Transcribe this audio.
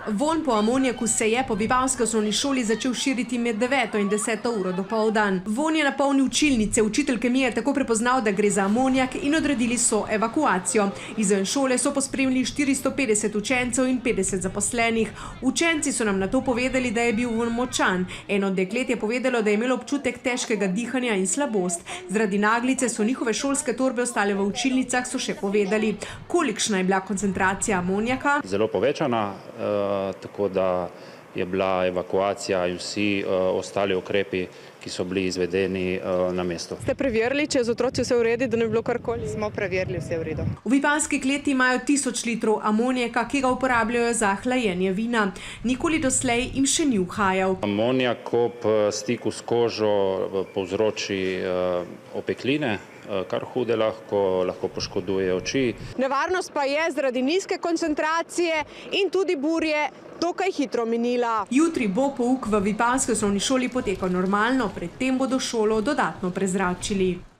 Vonj po amonijaku se je po vipavski osnovni šoli začel širiti med 9. in 10. uro dopoldan. Vonj je napolnil učilnice, učitelj kemije je tako prepoznal, da gre za amonijak in odredili so evakuacijo. Izven šole so pospremili 450 učencev in 50 zaposlenih. Učenci so nam nato povedali, da je bil vonj močan. Eno od deklet je povedalo, da je imelo občutek težkega dihanja in slabost. Zaradi naglice so njihove šolske torbe ostale v učilnicah, so še povedali. Kolikšna je bila koncentracija amonijaka? Zelo povečana, tako da je bila evakuacija in vsi ostali ukrepi, ki so bili izvedeni na mestu. Ste preverili, če je z otroci vse v redu, da ne bi bilo karkoli? Smo preverili, vse v redu. V vipavski kleti imajo 1000 litrov amonijaka, ki ga uporabljajo za hlajenje vina. Nikoli doslej jim še ni uhajal. Amonijak ob stiku s kožo povzroči opekline, kar hude lahko poškoduje oči. Nevarnost pa je zaradi nizke koncentracije in tudi burje dokaj hitro minila. Jutri bo pouk v vipavski osnovni šoli potekal normalno, predtem bodo šolo dodatno prezračili.